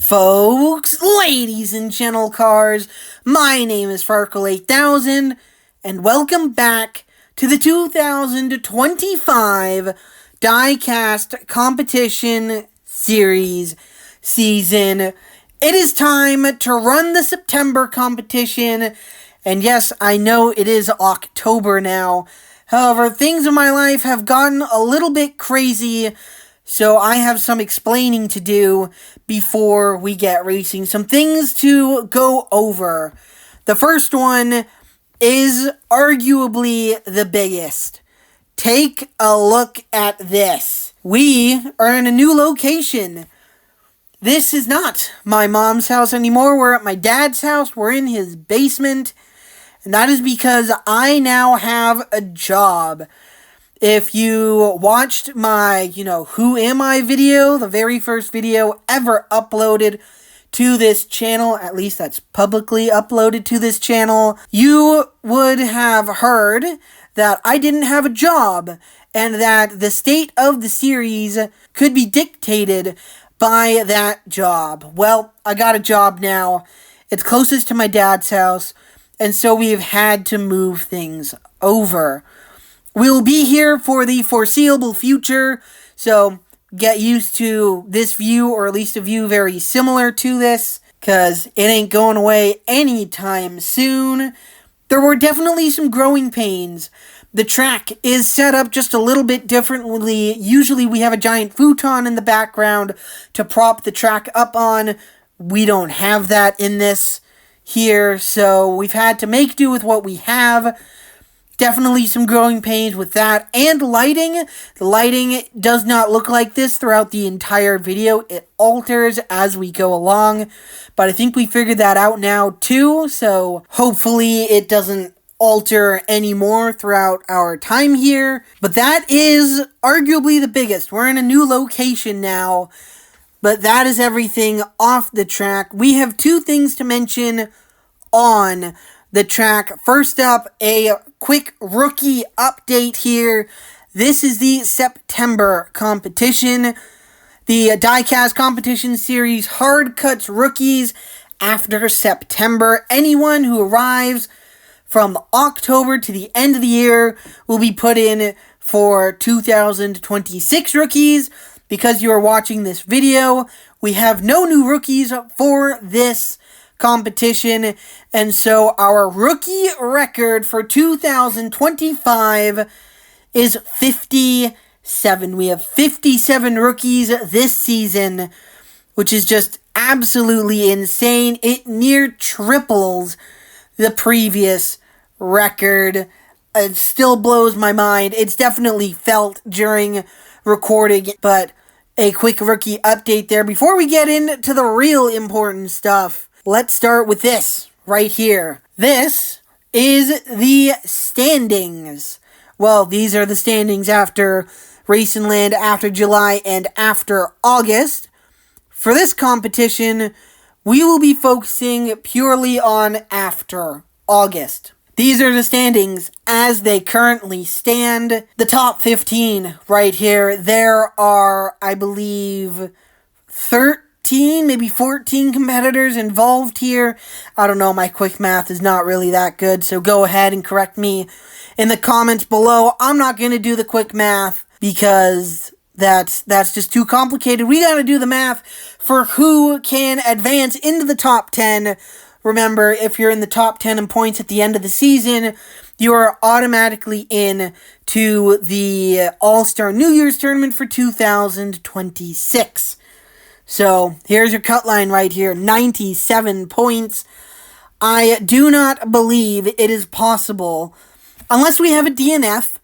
folks, ladies and gentle cars, my name is Farkle8000, and welcome back to the 2025 Diecast Competition Series season. It is time to run the September competition, and yes, I know it is October now. However, things in my life have gotten a little bit crazy, so I have some explaining to do before we get racing. Some things to go over. The first one is arguably the biggest. Take a look at this. We are in a new location. This is not my mom's house anymore. We're at my dad's house. We're in his basement. And that is because I now have a job. If you watched my, Who Am I video, the very first video ever uploaded to this channel, at least that's publicly uploaded to this channel, you would have heard that I didn't have a job and that the state of the series could be dictated by that job. Well, I got a job now. It's closest to my dad's house, and so we've had to move things over. We'll be here for the foreseeable future, so get used to this view, or at least a view very similar to this, because it ain't going away anytime soon. There were definitely some growing pains. The track is set up just a little bit differently. Usually we have a giant futon in the background to prop the track up on. We don't have that in this here, so we've had to make do with what we have. Definitely some growing pains with that. And lighting. The lighting does not look like this throughout the entire video. It alters as we go along. But I think we figured that out now too. So hopefully it doesn't alter anymore throughout our time here. But that is arguably the biggest. We're in a new location now. But that is everything off the track. We have two things to mention on the track. First up, a quick rookie update here. This is the September competition. The Diecast Competition Series hard cuts rookies after September. Anyone who arrives from October to the end of the year will be put in for 2026 rookies. Because you are watching this video, we have no new rookies for this competition, and so our rookie record for 2025 is 57. We have 57 rookies this season, which is just absolutely insane. It near triples the previous record. It still blows my mind. It's definitely felt during recording, but a quick rookie update there. Before we get into the real important stuff, let's start with this right here. This is the standings. Well, these are the standings after Racinland, after July, and after August. For this competition, we will be focusing purely on after August. These are the standings as they currently stand. The top 15 right here. There are, I believe, 13, maybe 14 competitors involved here. I don't know, my quick math is not really that good, so go ahead and correct me in the comments below. I'm not going to do the quick math because that's just too complicated. We got to do the math for who can advance into the top 10. Remember, if you're in the top 10 in points at the end of the season, you are automatically in to the All-Star New Year's Tournament for 2026. So, here's your cut line right here, 97 points. I do not believe it is possible, unless we have a DNF,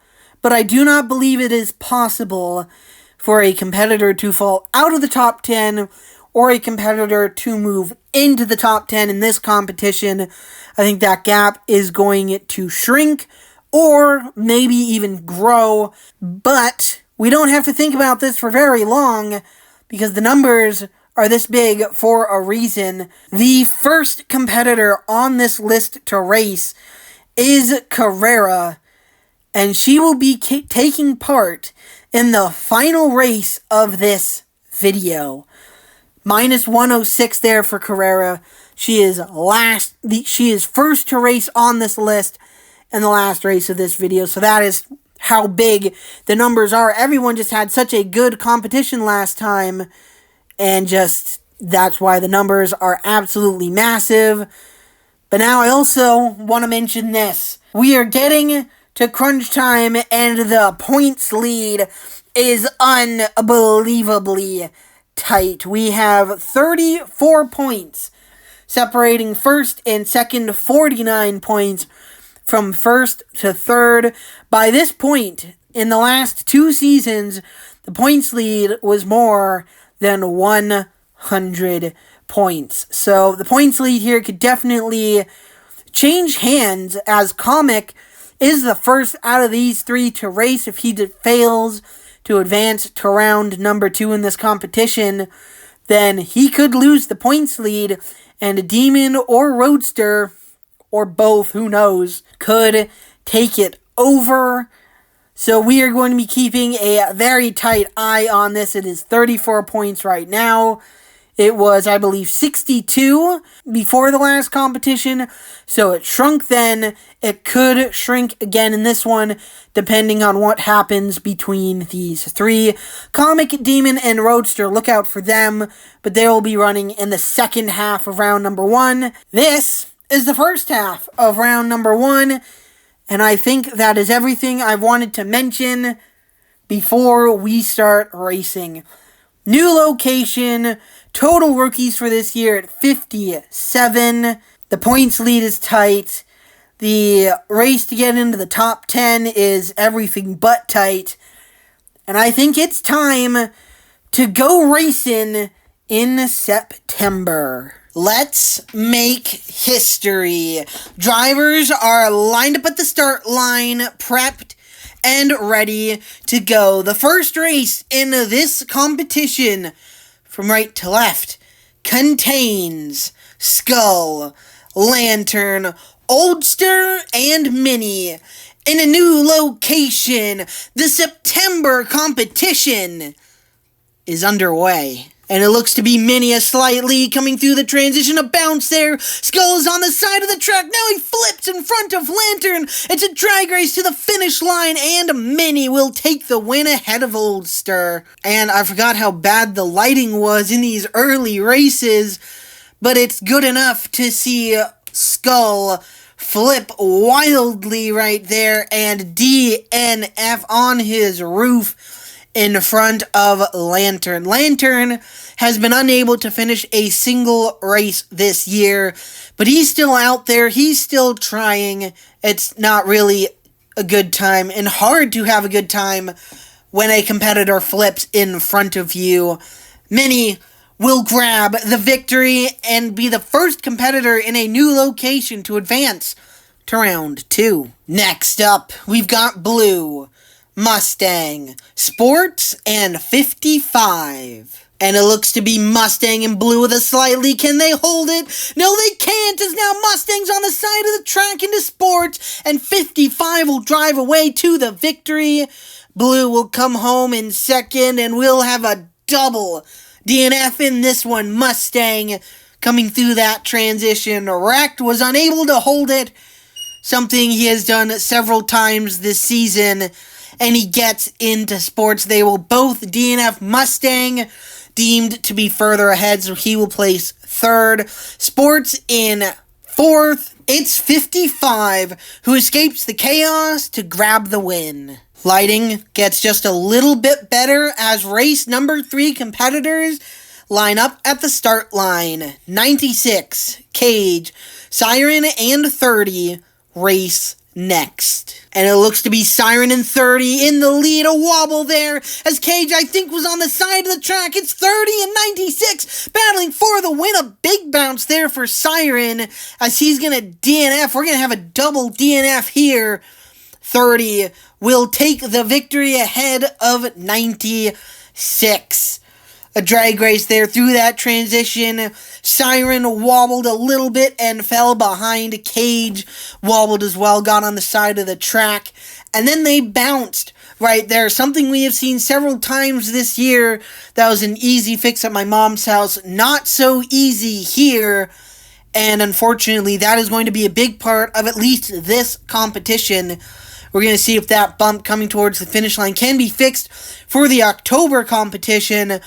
but I do not believe it is possible for a competitor to fall out of the top 10 or a competitor to move into the top 10 in this competition. I think that gap is going to shrink or maybe even grow, but we don't have to think about this for very long because the numbers are this big for a reason. The first competitor on this list to race is Carrera, and she will be taking part in the final race of this video. Minus 106 there for Carrera. She is she is first to race on this list in the last race of this video. So that is how big the numbers are. Everyone just had such a good competition last time. And just, that's why the numbers are absolutely massive. But now I also want to mention this. We are getting to crunch time, and the points lead is unbelievably tight. We have 34 points separating first and second, 49 points from first to third. By this point, in the last 2 seasons, the points lead was more than 100 points. So the points lead here could definitely change hands, as Comic is the first out of these 3 to race. If he fails to advance to round number 2 in this competition, then he could lose the points lead, and Demon or Roadster, or both, who knows, could take it over. So we are going to be keeping a very tight eye on this. It is 34 points right now. It was, I believe, 62 before the last competition, so it shrunk then. It could shrink again in this one, depending on what happens between these 3. Comic, Demon, and Roadster, look out for them, but they will be running in the second half of round number 1. This is the first half of round number 1, and I think that is everything I wanted to mention before we start racing. New location, total rookies for this year at 57. The points lead is tight. The race to get into the top 10 is everything but tight. And I think it's time to go racing in September. Let's make history. Drivers are lined up at the start line, prepped and ready to go. The first race in this competition, from right to left, contains Skull, Lantern, Oldster, and Mini. In a new location, the September competition is underway. And it looks to be Mini a slight lead coming through the transition. A bounce there. Skull is on the side of the track. Now he flips in front of Lantern. It's a drag race to the finish line, and Mini will take the win ahead of Oldster. And I forgot how bad the lighting was in these early races, but it's good enough to see Skull flip wildly right there, and DNF on his roof in front of Lantern. Lantern has been unable to finish a single race this year, but he's still out there. He's still trying. It's not really a good time, and hard to have a good time when a competitor flips in front of you. Mini will grab the victory and be the first competitor in a new location to advance to round 2. Next up, we've got Blue, Mustang, Sports, and 55. And it looks to be Mustang and Blue with a slight lead. Can they hold it? No, they can't, as now Mustang's on the side of the track into Sports, and 55 will drive away to the victory. Blue will come home in second, and we'll have a double DNF in this one. Mustang coming through that transition. Wrecked, was unable to hold it, something he has done several times this season, and he gets into Sports. They will both DNF. Mustang deemed to be further ahead, so he will place third. Sports in fourth. It's 55 who escapes the chaos to grab the win. Lighting gets just a little bit better as race number 3 competitors line up at the start line. 96, Cage, Siren, and 30 race next. And it looks to be Siren and 30 in the lead. A wobble there as Cage, I think, was on the side of the track. It's 30 and 96 battling for the win. A big bounce there for Siren as he's going to DNF. We're going to have a double DNF here. 30 will take the victory ahead of 96. A drag race there through that transition. Siren wobbled a little bit and fell behind. Cage wobbled as well, got on the side of the track. And then they bounced right there. Something we have seen several times this year. That was an easy fix at my mom's house. Not so easy here. And unfortunately, that is going to be a big part of at least this competition. We're going to see if that bump coming towards the finish line can be fixed for the October competition.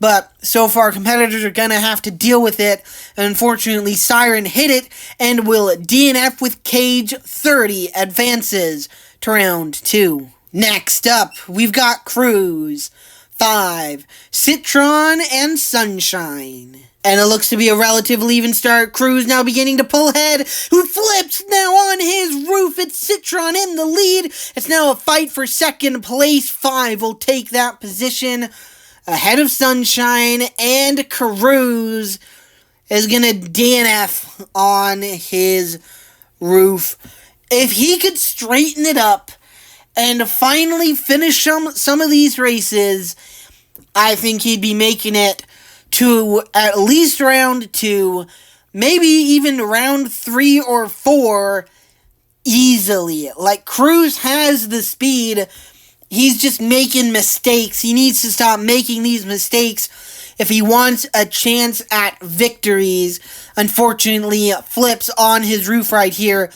But so far, competitors are going to have to deal with it. And unfortunately, Siren hit it and will DNF with Cage 30 advances to round 2. Next up, we've got Cruz, 5, Citron, and Sunshine. And it looks to be a relatively even start. Cruz now beginning to pull ahead, who flips now on his roof. It's Citron in the lead. It's now a fight for second place. 5 will take that position ahead of Sunshine, and Cruz is going to DNF on his roof. If he could straighten it up and finally finish some of these races, I think he'd be making it to at least round 2, maybe even round 3 or 4 easily. Like, Cruz has the speed. He's just making mistakes. He needs to stop making these mistakes if he wants a chance at victories. Unfortunately, flips on his roof right here.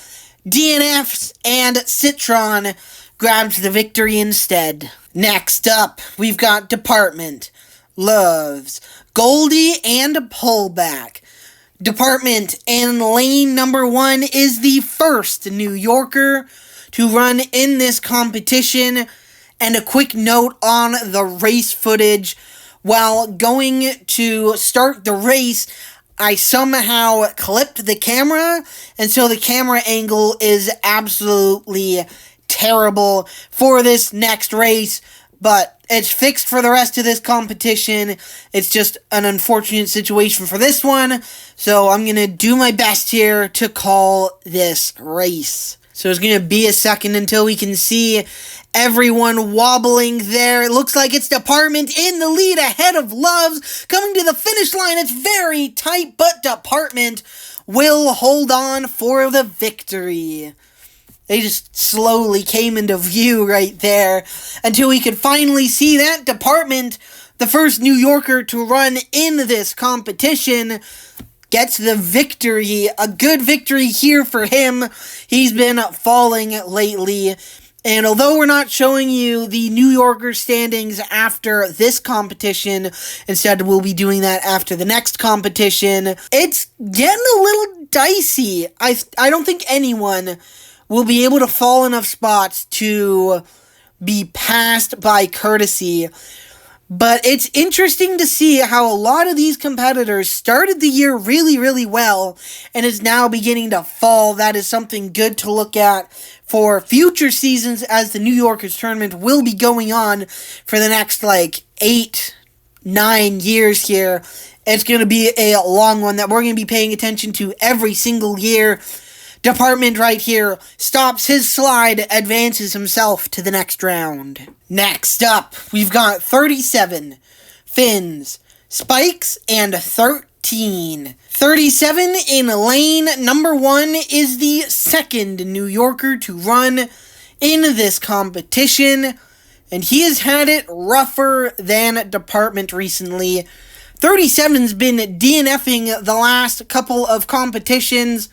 DNFs, and Citron grabs the victory instead. Next up, we've got Department, Loves, Goldie, and Pullback. Department in lane number 1 is the first New Yorker to run in this competition. And a quick note on the race footage. While going to start the race, I somehow clipped the camera, and so the camera angle is absolutely terrible for this next race. But it's fixed for the rest of this competition. It's just an unfortunate situation for this one. So I'm going to do my best here to call this race. So it's going to be a second until we can see everyone wobbling there. It looks like it's Department in the lead ahead of Loves. Coming to the finish line, it's very tight, but Department will hold on for the victory. They just slowly came into view right there until we could finally see that Department, the first New Yorker to run in this competition, gets the victory. A good victory here for him. He's been falling lately. And although we're not showing you the New Yorker standings after this competition, instead we'll be doing that after the next competition, it's getting a little dicey. I don't think anyone will be able to fall enough spots to be passed by courtesy. But it's interesting to see how a lot of these competitors started the year really, really well and is now beginning to fall. That is something good to look at for future seasons, as the New Yorkers tournament will be going on for the next 8-9 years here. It's going to be a long one that we're going to be paying attention to every single year. Department right here stops his slide, advances himself to the next round. Next up, we've got 37, Fins, Spikes, and 13. 37 in lane number 1 is the second New Yorker to run in this competition, and he has had it rougher than Department recently. 37's been DNFing the last couple of competitions,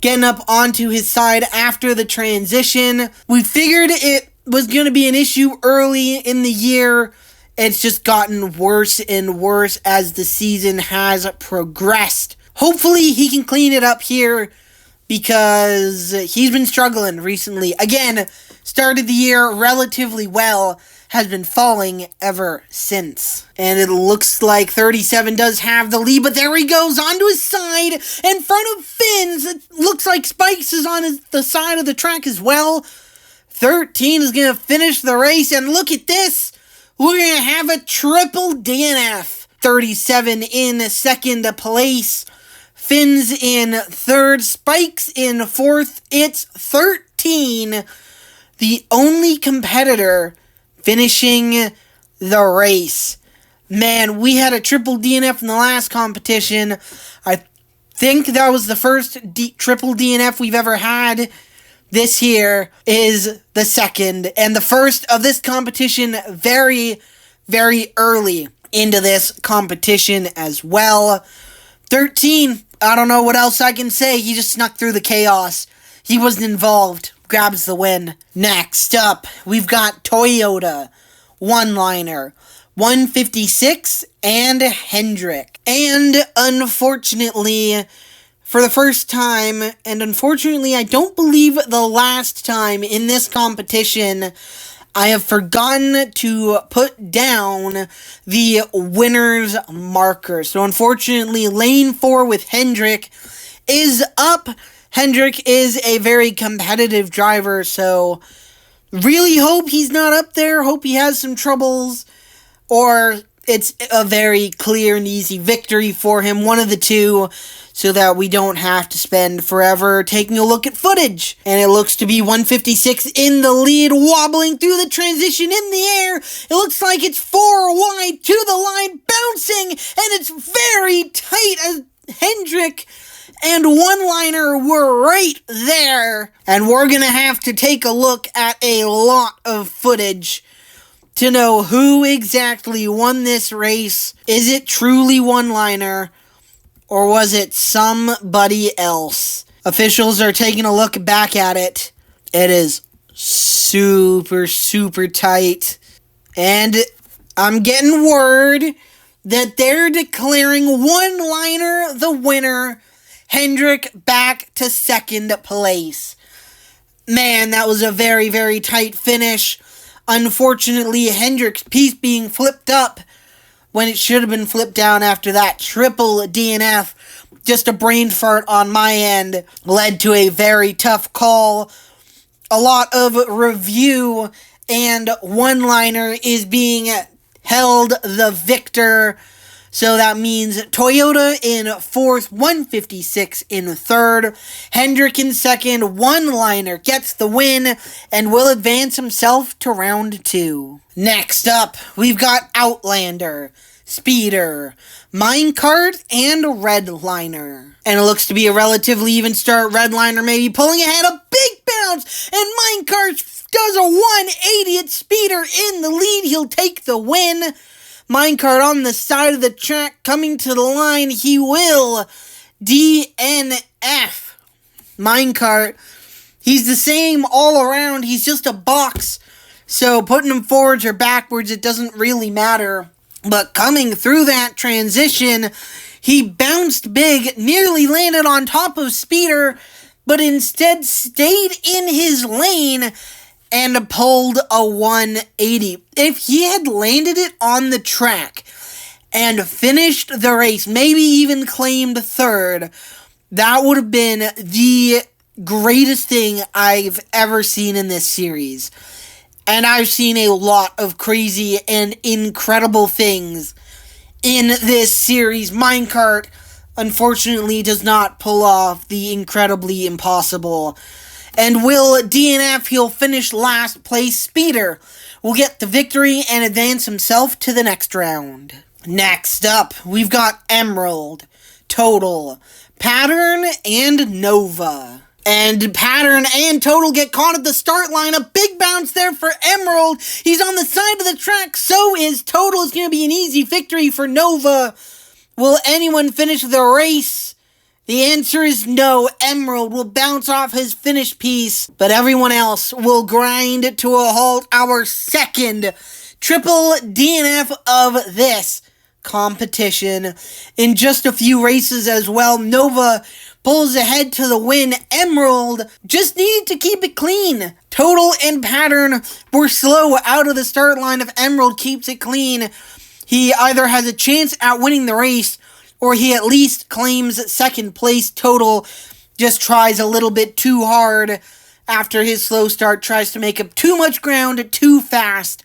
getting up onto his side after the transition. We figured it was going to be an issue early in the year. It's just gotten worse and worse as the season has progressed. Hopefully he can clean it up here, because he's been struggling recently. Again, started the year relatively well, has been falling ever since. And it looks like 37 does have the lead, but there he goes onto his side in front of Fins. It looks like Spikes is on the side of the track as well. 13 is going to finish the race, and look at this. We're going to have a triple DNF. 37 in second place. Fins in third. Spikes in fourth. It's 13. The only competitor finishing the race. Man, we had a triple DNF in the last competition. I think that was the first triple DNF we've ever had. This here is the second and the first of this competition, very, very early into this competition as well. 13, I don't know what else I can say. He just snuck through the chaos. He wasn't involved. Grabs the win. Next up, we've got Toyota, one-liner, 156, and Hendrick. And unfortunately, for the first time, and unfortunately I don't believe the last time in this competition, I have forgotten to put down the winner's marker. So unfortunately, lane 4 with Hendrick is up. Hendrick is a very competitive driver, so really hope he's not up there. Hope he has some troubles, or it's a very clear and easy victory for him, one of the two, so that we don't have to spend forever taking a look at footage. And it looks to be 156 in the lead, wobbling through the transition in the air. It looks like it's 4 wide to the line, bouncing, and it's very tight as Hendrick and one-liner were right there. And we're going to have to take a look at a lot of footage to know who exactly won this race. Is it truly one-liner, or was it somebody else? Officials are taking a look back at it. It is super, super tight. And I'm getting word that they're declaring one-liner the winner. Hendrick back to second place. Man, that was a very, very tight finish. Unfortunately, Hendrick's piece being flipped up when it should have been flipped down after that triple DNF. Just a brain fart on my end. Led to a very tough call. A lot of review, and one-liner is being held the victor. So that means Toyota in 4th, 156 in 3rd. Hendrick in 2nd, one-liner gets the win and will advance himself to round 2. Next up, we've got Outlander, Speeder, Minecart, and Redliner. And it looks to be a relatively even start. Redliner maybe pulling ahead, a big bounce, and Minecart does a 180 at Speeder in the lead. He'll take the win. Minecart on the side of the track, coming to the line. He will DNF. Minecart, he's the same all around. He's just a box. So putting him forwards or backwards, it doesn't really matter. But coming through that transition, he bounced big, nearly landed on top of Speeder, but instead stayed in his lane and pulled a 180. If he had landed it on the track and finished the race, maybe even claimed 3rd, that would have been the greatest thing I've ever seen in this series. And I've seen a lot of crazy and incredible things in this series. Minecart, unfortunately, does not pull off the incredibly impossible and will DNF. He'll finish last place. Speeder will get the victory and advance himself to the next round. Next up, we've got Emerald, Total, Pattern, and Nova. And Pattern and Total get caught at the start line. A big bounce there for Emerald. He's on the side of the track. So is Total. It's going to be an easy victory for Nova. Will anyone finish the race? The answer is no. Emerald will bounce off his finished piece, but everyone else will grind to a halt. Our second triple DNF of this competition. In just a few races as well, Nova pulls ahead to the win. Emerald just needed to keep it clean. Total and Pattern were slow out of the start line. If Emerald keeps it clean, he either has a chance at winning the race, or he at least claims second place. Total just tries a little bit too hard after his slow start, tries to make up too much ground too fast,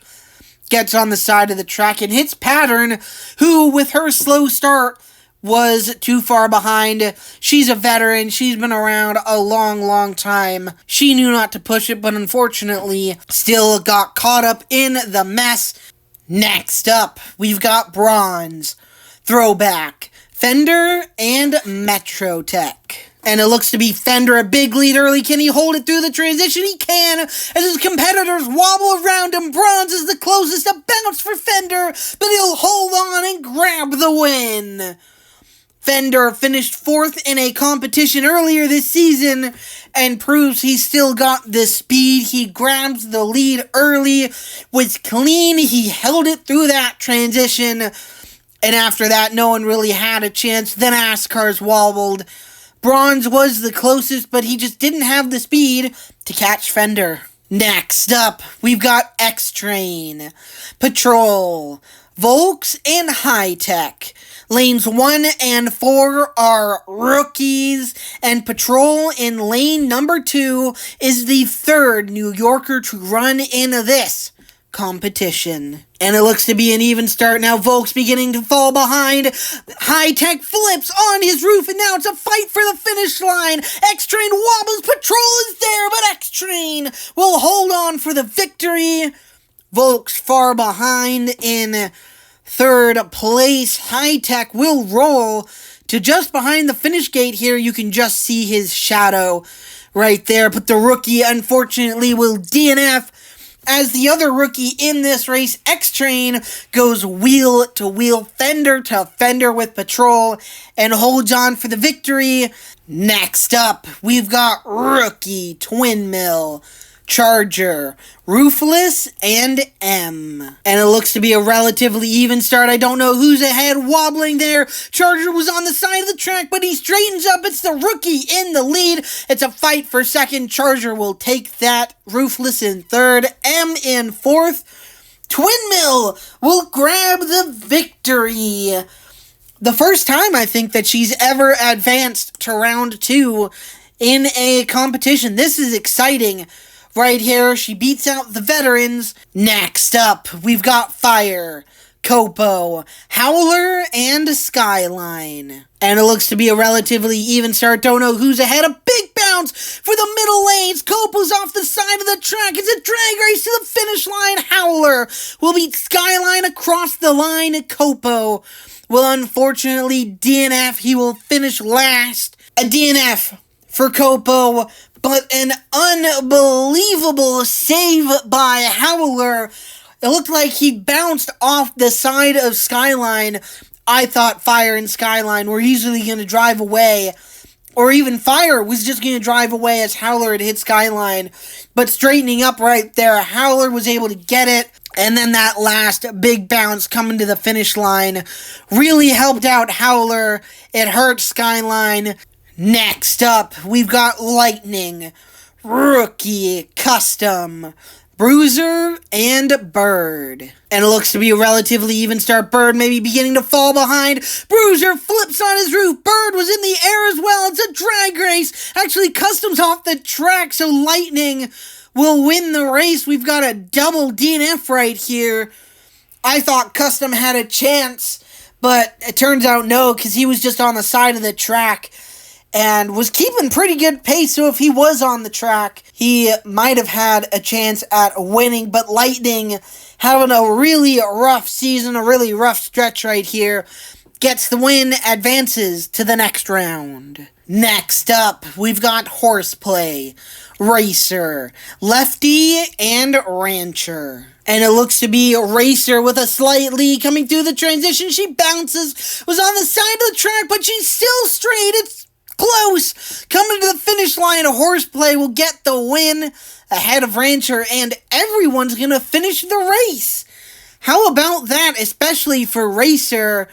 gets on the side of the track and hits Pattern, who with her slow start was too far behind. She's a veteran. She's been around a long, long time. She knew not to push it, but unfortunately still got caught up in the mess. Next up, we've got Bronze, Throwback, Fender, and Metrotech. And it looks to be Fender a big lead early. Can he hold it through the transition? He can, as his competitors wobble around him. Bronze is the closest to bounce for Fender, but he'll hold on and grab the win. Fender finished 4th in a competition earlier this season and proves he's still got the speed. He grabs the lead early, was clean, he held it through that transition, and after that no one really had a chance. Then Ascar's wobbled. Bronze was the closest, but he just didn't have the speed to catch Fender. Next up, we've got X-Train, Patrol, Volks, and Hi-Tech. Lanes 1 and 4 are rookies, and Patrol in lane number 2 is the 3rd New Yorker to run in this competition. And it looks to be an even start now. Volks beginning to fall behind. Hi-Tech flips on his roof, and now it's a fight for the finish line. X-Train wobbles. Patrol is there, but X-Train will hold on for the victory. Volks far behind in 3rd place. Hi-Tech will roll to just behind the finish gate here. You can just see his shadow right there, but the rookie unfortunately will DNF as the other rookie in this race. X-Train goes wheel to wheel, fender to fender with Patrol and holds on for the victory. Next up, we've got rookie Twin Mill, Charger, Roofless, and M. And it looks to be a relatively even start. I don't know who's ahead, wobbling there. Charger was on the side of the track, but he straightens up. It's the rookie in the lead. It's a fight for 2nd. Charger will take that. Roofless in 3rd. M in 4th. Twin Mill will grab the victory. The first time, I think, that she's ever advanced to round 2 in a competition. This is exciting. Right here, she beats out the veterans. Next up, we've got Fire, Copo, Howler, and Skyline. And it looks to be a relatively even start. Don't know who's ahead. A big bounce for the middle lanes. Copo's off the side of the track. It's a drag race to the finish line. Howler will beat Skyline across the line. Copo will unfortunately DNF. He will finish last. A DNF for Copo, but an unbelievable save by Howler. It looked like he bounced off the side of Skyline. I thought Fire and Skyline were easily going to drive away, or even Fire was just going to drive away as Howler had hit Skyline. But straightening up right there, Howler was able to get it, and then that last big bounce coming to the finish line really helped out Howler. It hurt Skyline. Next up, we've got Lightning, Rookie, Custom, Bruiser, and Bird. And it looks to be a relatively even start. Bird maybe beginning to fall behind. Bruiser flips on his roof. Bird was in the air as well. It's a drag race. Actually, Custom's off the track, so Lightning will win the race. We've got a double DNF right here. I thought Custom had a chance, but it turns out no, because he was just on the side of the track and was keeping pretty good pace, so if he was on the track, he might have had a chance at winning. But Lightning, having a really rough season, a really rough stretch right here, gets the win, advances to the next round. Next up, we've got Horseplay, Racer, Lefty, and Rancher. And it looks to be Racer with a slight lead coming through the transition. She bounces, was on the side of the track, but she's still straight. It's close. Coming to the finish line, Horseplay will get the win ahead of Rancher, and everyone's going to finish the race. How about that, especially for Racer,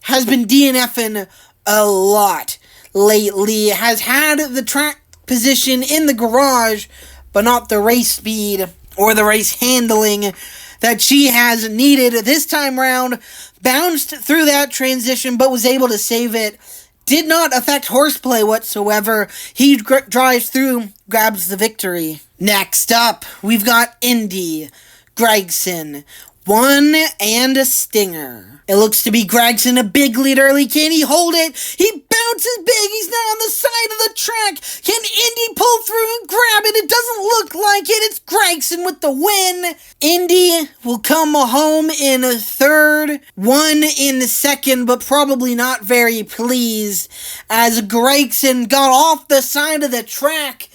has been DNFing a lot lately, has had the track position in the garage, but not the race speed or the race handling that she has needed. This time round, bounced through that transition, but was able to save it. Did not affect Horseplay whatsoever. He drives through, grabs the victory. Next up, we've got Indy, Gregson, One, and a Stinger. It looks to be Gregson, a big lead early. Can he hold it? He bounces big. He's now on the side of the track. Can Indy pull through and grab it? It doesn't look like it. It's Gragson with the win. Indy will come home in third, one in second, but probably not very pleased as Gragson got off the side of the track.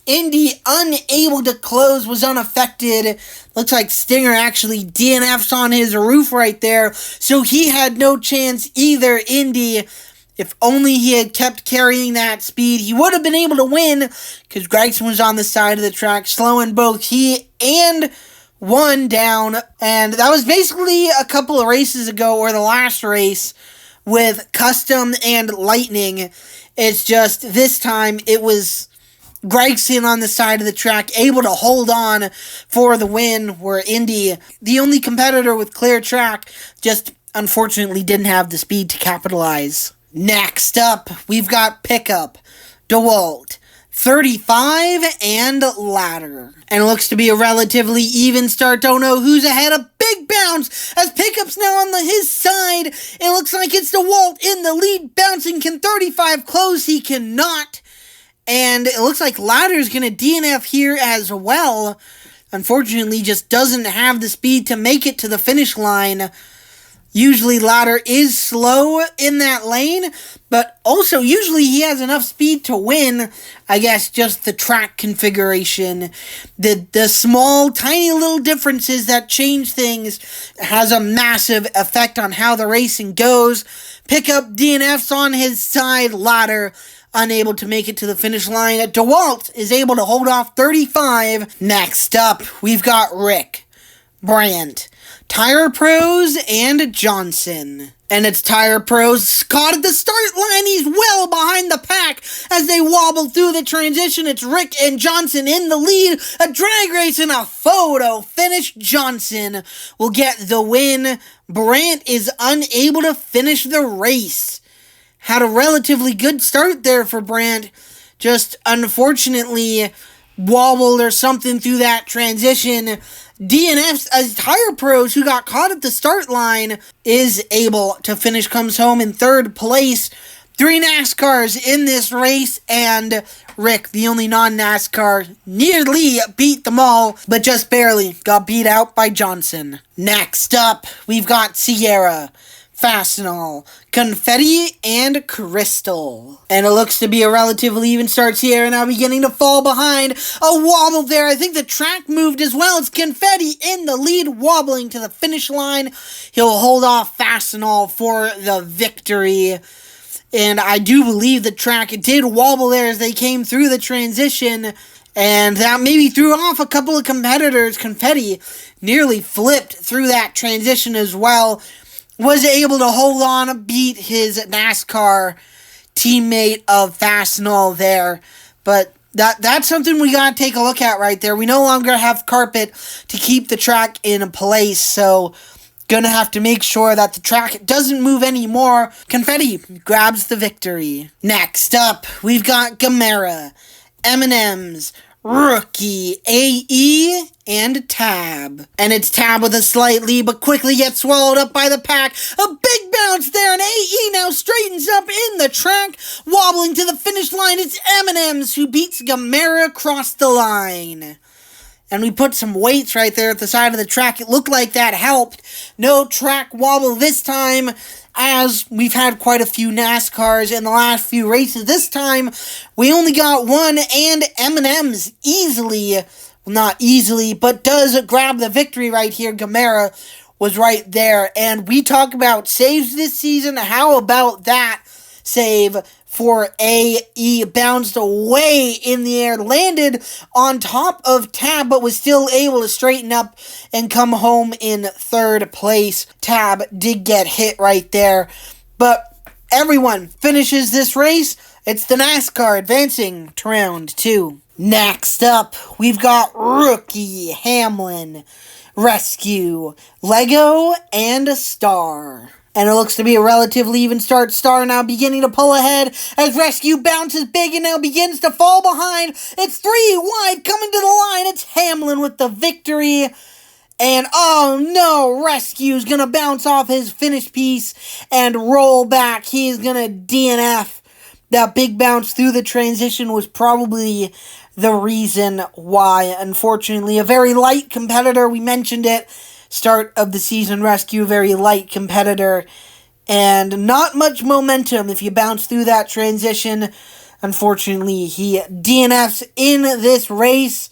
Indy, unable to close, was unaffected. Looks like Stinger actually DNFs on his roof right there, so he had no chance either. Indy, if only he had kept carrying that speed, he would have been able to win, because Gragson was on the side of the track, slowing both he and one down. And that was basically a couple of races ago, or the last race, with Custom and Lightning. It's just, this time, it was Gragson on the side of the track, able to hold on for the win, where Indy, the only competitor with clear track, just unfortunately didn't have the speed to capitalize. Next up, we've got Pickup, DeWalt, 35, and Ladder. And it looks to be a relatively even start. Don't know who's ahead. A big bounce as Pickup's now on his side. It looks like it's DeWalt in the lead, bouncing. Can 35 close? He cannot. And it looks like Ladder's going to DNF here as well. Unfortunately, just doesn't have the speed to make it to the finish line. Usually Ladder is slow in that lane, but also usually he has enough speed to win. I guess just the track configuration, the small, tiny little differences that change things has a massive effect on how the racing goes. Pickup DNFs on his side, Ladder unable to make it to the finish line. DeWalt is able to hold off 35. Next up, we've got Rick, Brandt, Tire Pros, and Johnson. And it's Tire Pros caught at the start line. He's well behind the pack as they wobble through the transition. It's Rick and Johnson in the lead. A drag race and a photo finish. Johnson will get the win. Brandt is unable to finish the race. Had a relatively good start there for Brandt. Just unfortunately wobbled or something through that transition. DNFs as Tire Pros, who got caught at the start line, is able to finish, comes home in third place. 3 NASCARs in this race, and Rick, the only non-NASCAR, nearly beat them all, but just barely got beat out by Johnson. Next up, we've got Sierra, Fastenal, Confetti, and Crystal. And it looks to be a relatively even start. Sierra now beginning to fall behind. A wobble there. I think the track moved as well. It's Confetti in the lead, wobbling to the finish line. He'll hold off Fastenal for the victory. And I do believe the track did wobble there as they came through the transition. And that maybe threw off a couple of competitors. Confetti nearly flipped through that transition as well. Was able to hold on, beat his NASCAR teammate of Fastenal there. But that's something we gotta take a look at right there. We no longer have carpet to keep the track in place, so gonna have to make sure that the track doesn't move anymore. Confetti grabs the victory. Next up, we've got Gamera, M&M's, Rookie, AE, and Tab. And it's Tab with a slight lead, but quickly gets swallowed up by the pack. A big bounce there, and AE now straightens up in the track, wobbling to the finish line. It's M&M's who beats Gamera across the line. And we put some weights right there at the side of the track. It looked like that helped. No track wobble this time, as we've had quite a few NASCARs in the last few races. This time, we only got one, and M&M's easily, well, not easily, but does grab the victory right here. Gamera was right there. And we talk about saves this season. How about that save for AE? Bounced away in the air, landed on top of Tab, but was still able to straighten up and come home in third place. Tab did get hit right there, but everyone finishes this race. It's the NASCAR advancing to round 2. Next up, we've got Rookie, Hamlin, Rescue, Lego, and Star. And it looks to be a relatively even start. Star now beginning to pull ahead as Rescue bounces big and now begins to fall behind. It's 3 wide coming to the line. It's Hamlin with the victory. And oh no, Rescue's going to bounce off his finish piece and roll back. He is going to DNF that big bounce through the transition was probably the reason why. Unfortunately, a very light competitor, we mentioned it, start of the season rescue, very light competitor, and not much momentum if you bounce through that transition. Unfortunately, he DNFs in this race.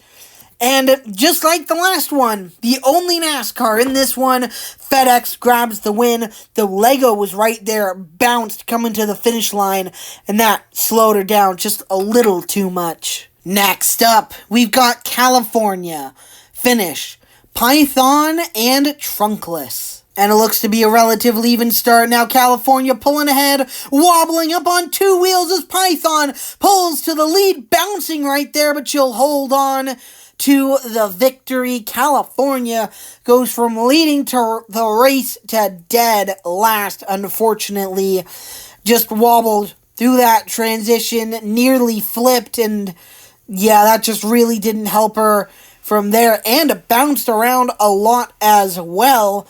And just like the last one, the only NASCAR in this one, FedEx grabs the win. The Lego was right there, bounced coming to the finish line, and that slowed her down just a little too much. Next up, we've got California. Finish, Python and Trunkless. And it looks to be a relatively even start. Now California pulling ahead, wobbling up on two wheels as Python pulls to the lead, bouncing right there, but she'll hold on to the victory. California goes from leading to the race to dead last, unfortunately. Just wobbled through that transition, nearly flipped, and yeah, that just really didn't help her from there, and bounced around a lot as well.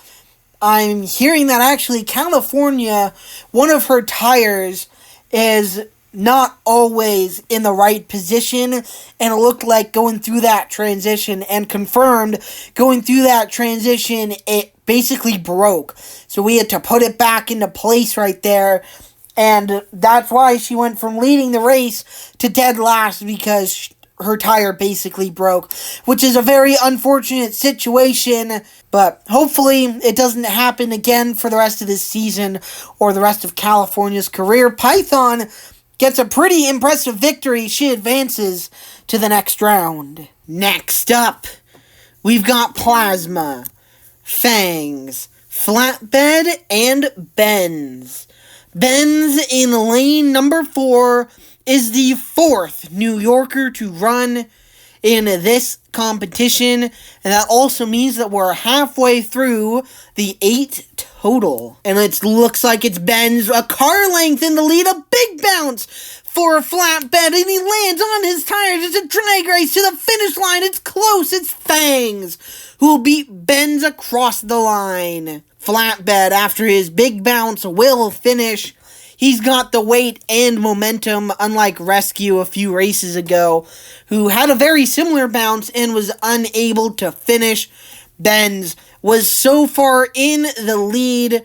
I'm hearing that actually California, one of her tires is not always in the right position, and it looked like going through that transition, and confirmed going through that transition, it basically broke. So we had to put it back into place right there, and that's why she went from leading the race to dead last, because her tire basically broke, which is a very unfortunate situation, but hopefully it doesn't happen again for the rest of this season or the rest of California's career. Python gets a pretty impressive victory. She advances to the next round. Next up, we've got Plasma, Fangs, Flatbed, and Benz. Benz in lane number 4 is the 4th New Yorker to run in this competition, and that also means that we're halfway through the 8 total. And it looks like it's Benz, a car length in the lead, a big bounce for a Flatbed, and he lands on his tires. It's a drag race to the finish line. It's close. It's Fangs who will beat Benz across the line. Flatbed, after his big bounce, will finish. He's got the weight and momentum, unlike Rescue a few races ago, who had a very similar bounce and was unable to finish. Benz was so far in the lead,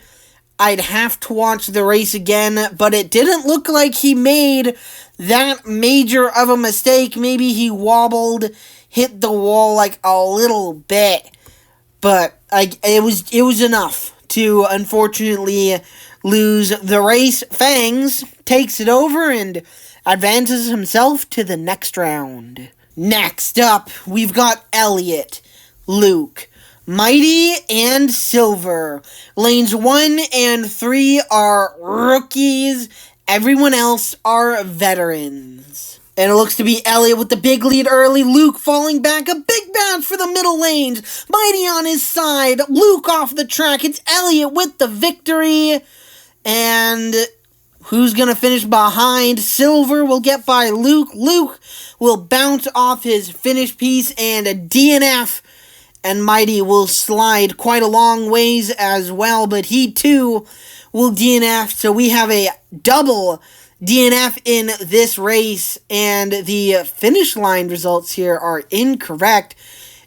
I'd have to watch the race again, but it didn't look like he made that major of a mistake. Maybe he wobbled, hit the wall like a little bit, but it was enough to unfortunately lose the race. Fangs takes it over and advances himself to the next round. Next up, we've got Elliott, Luke, Mighty, and Silver. Lanes 1 and 3 are rookies. Everyone else are veterans. And it looks to be Elliott with the big lead early. Luke falling back. A big bounce for the middle lanes. Mighty on his side. Luke off the track. It's Elliott with the victory. And who's going to finish behind? Silver will get by Luke. Luke will bounce off his finish piece and a DNF. And Mighty will slide quite a long ways as well. But he too will DNF. So we have a double DNF in this race, and the finish line results here are incorrect.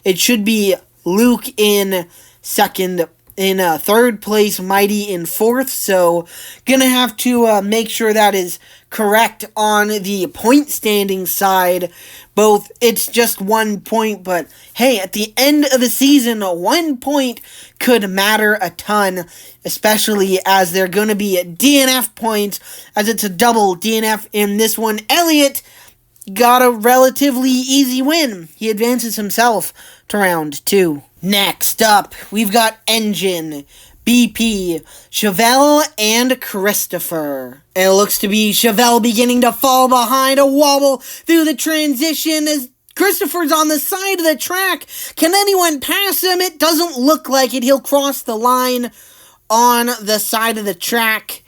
It should be Luke in second, in third place, Mighty in fourth, so gonna have to make sure that is correct on the point standing side. Both, it's just 1 point, but hey, at the end of the season, 1 point could matter a ton, especially as they're going to be DNF points, as it's a double DNF in this one. Elliott got a relatively easy win. He advances himself to round 2. Next up, we've got Engine, BP, Chevelle, and Christopher. And it looks to be Chevelle beginning to fall behind, a wobble through the transition as Christopher's on the side of the track. Can anyone pass him? It doesn't look like it. He'll cross the line on the side of the track.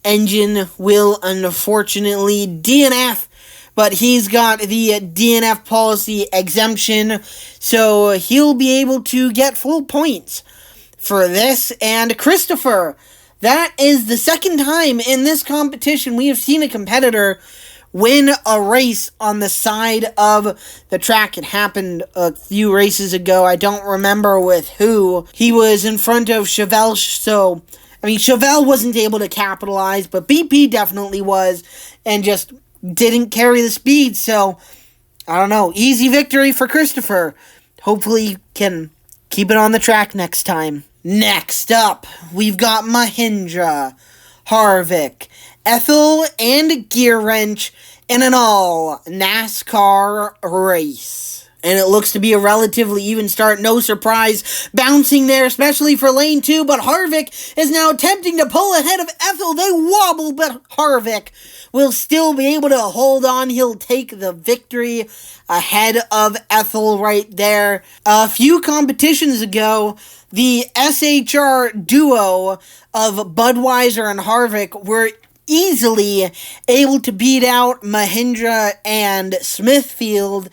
Engine will unfortunately DNF, but he's got the DNF policy exemption, so he'll be able to get full points for this. And Christopher That is the second time in this competition we have seen a competitor win a race on the side of the track. It happened a few races ago. I don't remember with who. He was in front of Chevelle, so Chevelle wasn't able to capitalize, but BP definitely was, and just didn't carry the speed, so I don't know. Easy victory for Christopher. Hopefully he can keep it on the track next time. Next up, we've got Mahindra, Harvick, Ethel, and Gear Wrench in an all NASCAR race. And it looks to be a relatively even start, no surprise bouncing there, especially for lane 2, but Harvick is now attempting to pull ahead of Ethel. They wobble, but Harvick will still be able to hold on. He'll take the victory ahead of Ethel right there. A few competitions ago, the SHR duo of Budweiser and Harvick were easily able to beat out Mahindra and Smithfield.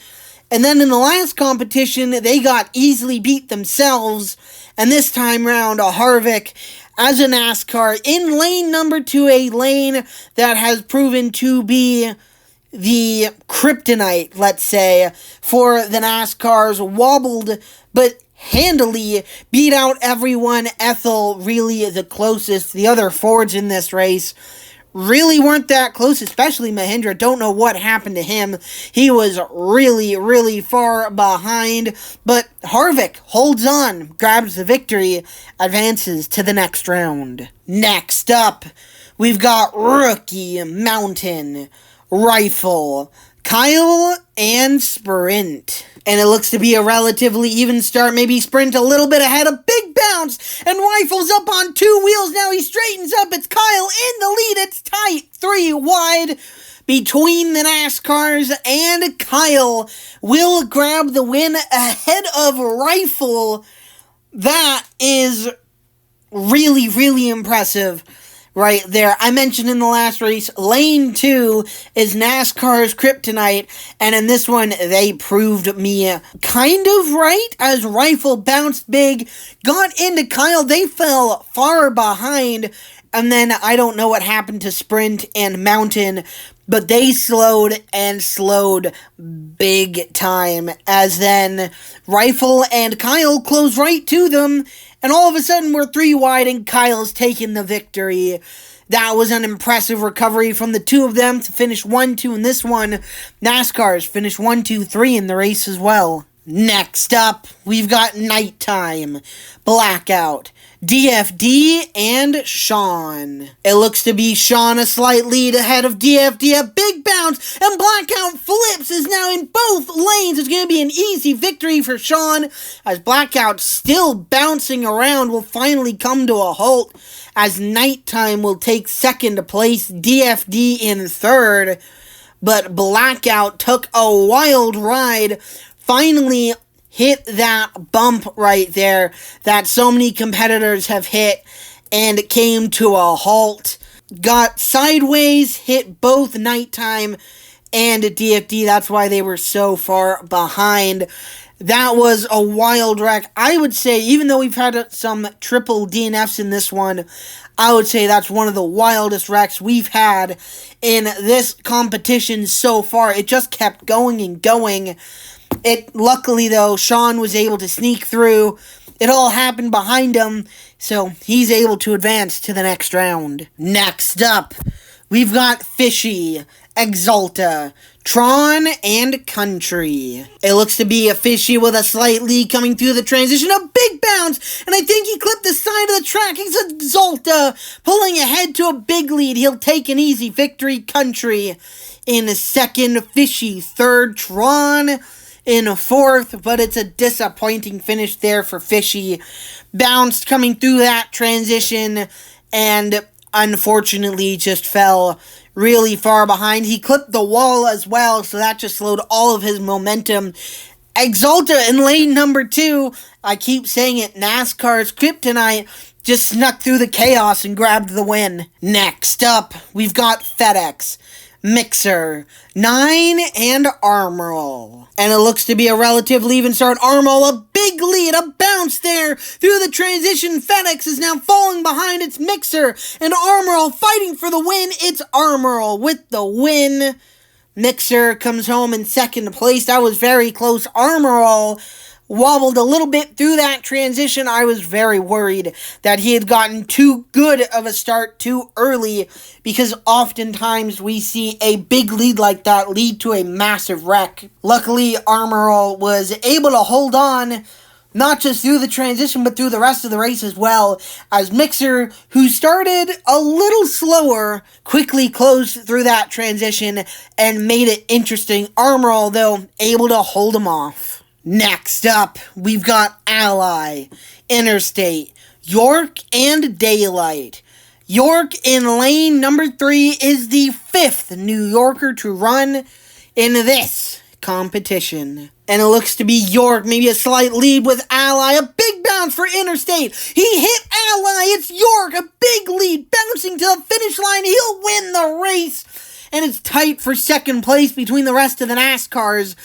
And then in the last competition, they got easily beat themselves. And this time round, Harvick, as a NASCAR, in lane number 2, a lane that has proven to be the kryptonite, let's say, for the NASCARs, wobbled, but handily beat out everyone. Ethel, really the closest. The other Fords in this race really weren't that close, especially Mahindra. Don't know what happened to him. He was really, really far behind. But Harvick holds on, grabs the victory, advances to the next round. Next up, we've got Rookie Mountain Rifle, Kyle, and Sprint. And it looks to be a relatively even start. Maybe Sprint a little bit ahead. A big bounce. And Rifle's up on 2 wheels. Now he straightens up. It's Kyle in the lead. It's tight. 3 wide between the NASCARs. And Kyle will grab the win ahead of Rifle. That is really, really impressive right there. I mentioned in the last race, lane 2 is NASCAR's kryptonite, and in this one, they proved me kind of right, as Rifle bounced big, got into Kyle. They fell far behind, and then I don't know what happened to Sprint and Mountain, but they slowed big time, as then Rifle and Kyle close right to them, and all of a sudden we're 3 wide and Kyle's taking the victory. That was an impressive recovery from the two of them to finish 1-2 in this one. NASCAR's finished 1-2-3 in the race as well. Next up, we've got Nighttime, Blackout, DFD, and Sean. It looks to be Sean a slight lead ahead of DFD. A big bounce, and Blackout flips, is now in both lanes. It's going to be an easy victory for Sean, as Blackout, still bouncing around, will finally come to a halt, as Nighttime will take second place, DFD in third. But Blackout took a wild ride, finally hit that bump right there that so many competitors have hit, and it came to a halt. Got sideways, hit both Nighttime and DFD. That's why they were so far behind. That was a wild wreck. I would say, even though we've had some triple DNFs in this one, I would say that's one of the wildest wrecks we've had in this competition so far. It just kept going and going. Luckily though, Sean was able to sneak through. It all happened behind him, so he's able to advance to the next round. Next up, we've got Fishy, Exalta, Tron, and Country. It looks to be a Fishy with a slight lead coming through the transition. A big bounce, and I think he clipped the side of the track. It's Exalta pulling ahead to a big lead. He'll take an easy victory. Country in second, Fishy third, Tron in a fourth, but it's a disappointing finish there for Fishy. Bounced coming through that transition, and unfortunately just fell really far behind. He clipped the wall as well, so that just slowed all of his momentum. Exalta in lane number 2, I keep saying it, NASCAR's kryptonite, just snuck through the chaos and grabbed the win. Next up, we've got FedEx, Mixer, 9, and Armorall. And it looks to be a relatively even start. Armorall, a big lead, a bounce there through the transition. FedEx is now falling behind its Mixer, and Armorall fighting for the win. It's Armorall with the win. Mixer comes home in second place. That was very close. Armorall wobbled a little bit through that transition. I was very worried that he had gotten too good of a start too early, because oftentimes we see a big lead like that lead to a massive wreck. Luckily, Armorall was able to hold on, not just through the transition, but through the rest of the race as well, as Mixer, who started a little slower, quickly closed through that transition and made it interesting. Armorall, though, able to hold him off. Next up, we've got Ally, Interstate, York, and Daylight. York in lane number 3 is the 5th New Yorker to run in this competition. And it looks to be York, maybe a slight lead with Ally. A big bounce for Interstate. He hit Ally. It's York, a big lead, bouncing to the finish line. He'll win the race. And it's tight for second place between the rest of the NASCARs.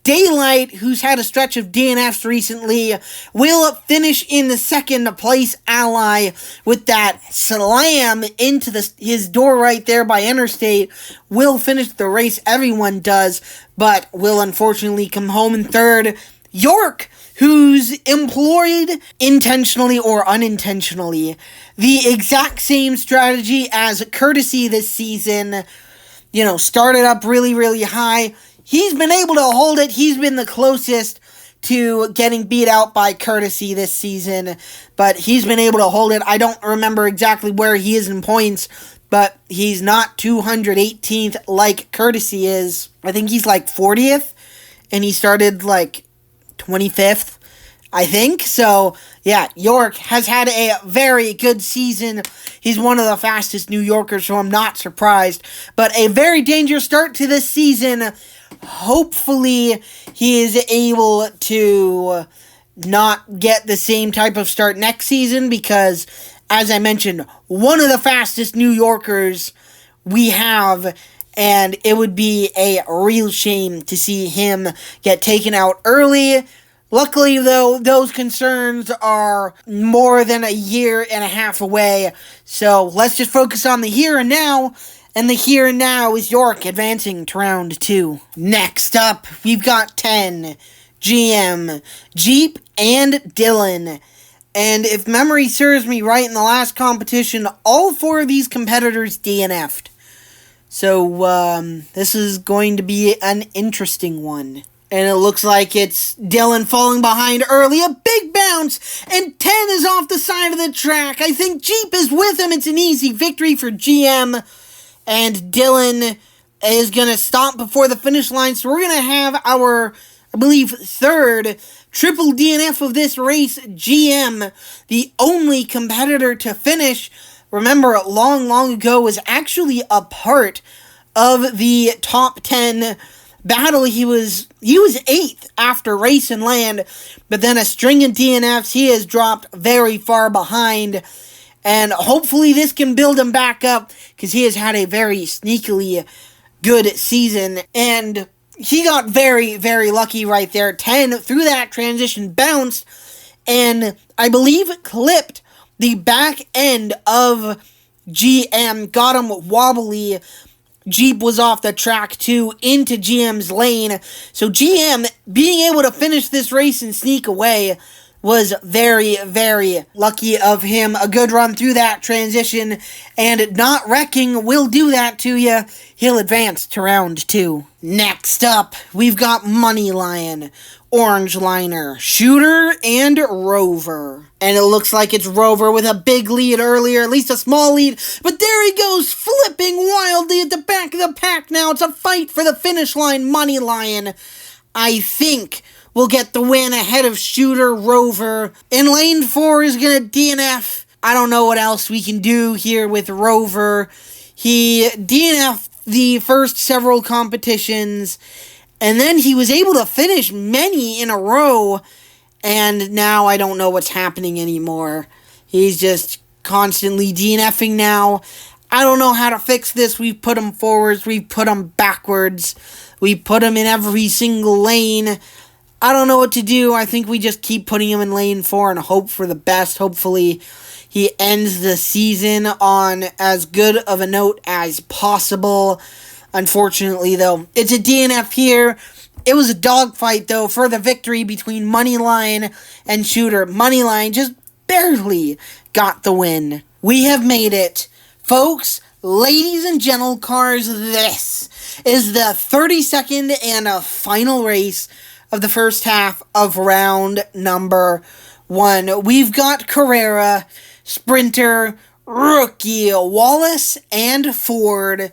Daylight, who's had a stretch of DNFs recently, will finish in the second place. Ally, with that slam into his door right there by Interstate, will finish the race. Everyone does, but will unfortunately come home in third. York, who's employed, intentionally or unintentionally, the exact same strategy as Courtesy this season. Started up really, really high. He's been able to hold it. He's been the closest to getting beat out by Courtesy this season, but he's been able to hold it. I don't remember exactly where he is in points, but he's not 218th like Courtesy is. I think he's like 40th, and he started like 25th. I think. So, yeah, York has had a very good season. He's one of the fastest New Yorkers, so I'm not surprised. But a very dangerous start to this season. Hopefully, he is able to not get the same type of start next season, because, as I mentioned, one of the fastest New Yorkers we have, and it would be a real shame to see him get taken out early. Luckily, though, those concerns are more than a year and a half away, so let's just focus on the here and now, and the here and now is York advancing to round 2. Next up, we've got 10, GM, Jeep, and Dylan. And if memory serves me right, in the last competition, all 4 of these competitors DNF'd. So, this is going to be an interesting one. And it looks like it's Dylan falling behind early. A big bounce. And 10 is off the side of the track. I think Jeep is with him. It's an easy victory for GM. And Dylan is going to stop before the finish line. So we're going to have our, I believe, 3rd triple DNF of this race. GM, the only competitor to finish. Remember, long ago was actually a part of the top 10 battle. He was 8th after Race and Land, but then a string of DNFs, he has dropped very far behind, and hopefully this can build him back up, because he has had a very sneakily good season, and he got very, very lucky right there. 10 through that transition bounced, and I believe clipped the back end of GM, got him wobbly. Jeep was off the track too, into GM's lane. So GM being able to finish this race and sneak away was very, very lucky of him. A good run through that transition, and not wrecking will do that to you. He'll advance to round 2. Next up, we've got Money Lion, Orange Liner, Shooter, and Rover. And it looks like it's Rover with a big lead earlier, at least a small lead, but there he goes, flipping wildly at the back of the pack now. It's a fight for the finish line. Money Lion, I think, will get the win ahead of Shooter. Rover in lane 4 is going to DNF. I don't know what else we can do here with Rover. He DNF'd the first several competitions, and then he was able to finish many in a row, and now I don't know what's happening anymore. He's just constantly DNFing now. I don't know how to fix this. We've put them forwards, we've put them backwards, we put them in every single lane. I don't know what to do. I think we just keep putting him in lane 4 and hope for the best. Hopefully, he ends the season on as good of a note as possible. Unfortunately, though, it's a DNF here. It was a dogfight, though, for the victory between Moneyline and Shooter. Moneyline just barely got the win. We have made it. Folks, ladies and gentlecars, this is the 32nd and a final race of the first half of round number 1. We've got Carrera, Sprinter, Rookie, Wallace, and Ford,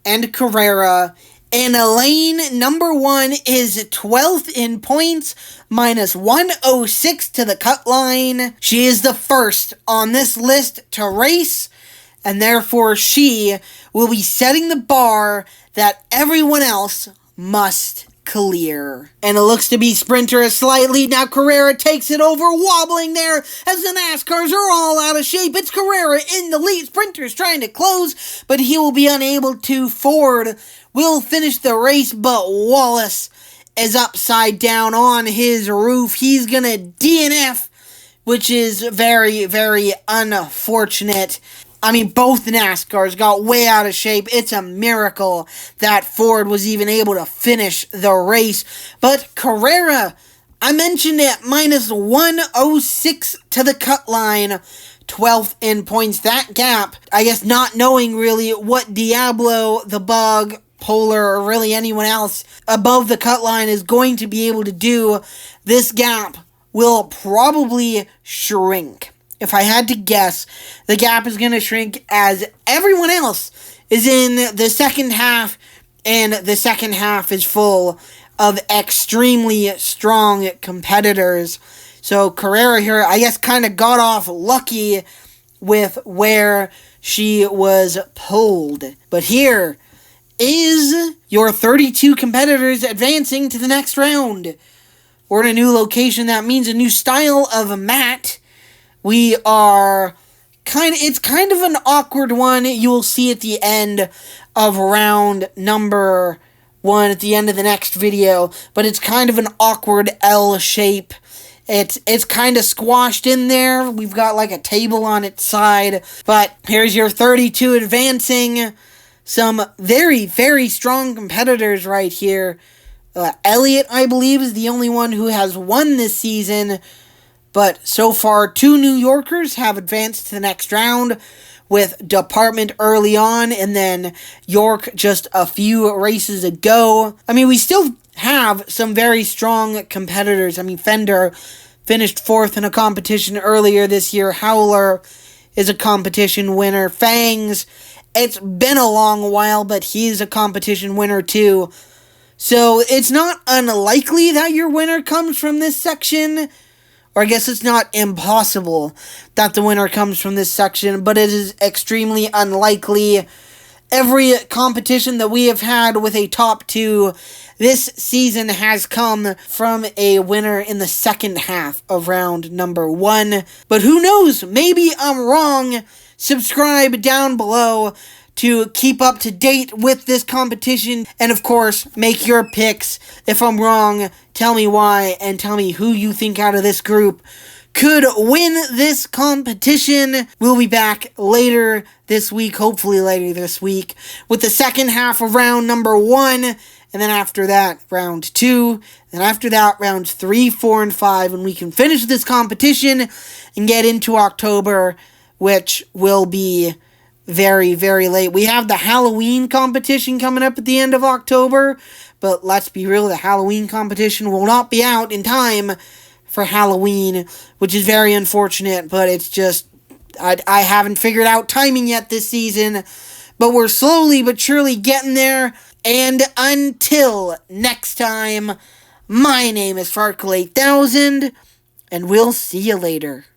and Carrera. And lane number 1 is 12th in points, minus 106 to the cut line. She is the first on this list to race, and therefore she will be setting the bar that everyone else must clear. And it looks to be Sprinter a slight lead. Now Carrera takes it over, wobbling there as the NASCARs are all out of shape. It's Carrera in the lead. Sprinter's trying to close, but he will be unable to. Ford will finish the race, but Wallace is upside down on his roof. He's gonna DNF, which is very, very unfortunate. I mean, both NASCARs got way out of shape. It's a miracle that Ford was even able to finish the race. But Carrera, I mentioned it, minus 106 to the cut line. 12th in points. That gap, I guess not knowing really what Diablo, the Bug, Polar, or really anyone else above the cut line is going to be able to do, this gap will probably shrink. If I had to guess, the gap is going to shrink as everyone else is in the second half, and the second half is full of extremely strong competitors. So Carrera here, I guess, kind of got off lucky with where she was pulled. But here is your 32 competitors advancing to the next round. We're in a new location. That means a new style of mat. We are it's kind of an awkward one. You will see at the end of round number 1 at the end of the next video, but it's kind of an awkward L shape. It's kind of squashed in there. We've got like a table on its side, but here's your 32 advancing. Some very, very strong competitors right here. Elliott, I believe, is the only one who has won this season. But so far, 2 New Yorkers have advanced to the next round, with Department early on, and then York just a few races ago. I mean, we still have some very strong competitors. I mean, Fender finished 4th in a competition earlier this year. Howler is a competition winner. Fangs, it's been a long while, but he's a competition winner too. So it's not unlikely that your winner comes from this section. Or I guess it's not impossible that the winner comes from this section, but it is extremely unlikely. Every competition that we have had with a top 2 this season has come from a winner in the second half of round number 1. But who knows? Maybe I'm wrong. Subscribe down below to keep up to date with this competition, and of course, make your picks. If I'm wrong, tell me why, and tell me who you think out of this group could win this competition. We'll be back later this week, hopefully later this week, with the second half of round number 1, and then after that, round 2, and after that, rounds 3, 4, and 5, and we can finish this competition and get into October, which will be very, very late. We have the Halloween competition coming up at the end of October, but let's be real, the Halloween competition will not be out in time for Halloween, which is very unfortunate, but it's just, I haven't figured out timing yet this season, but we're slowly but surely getting there, and until next time, my name is Farkle8000, and we'll see you later.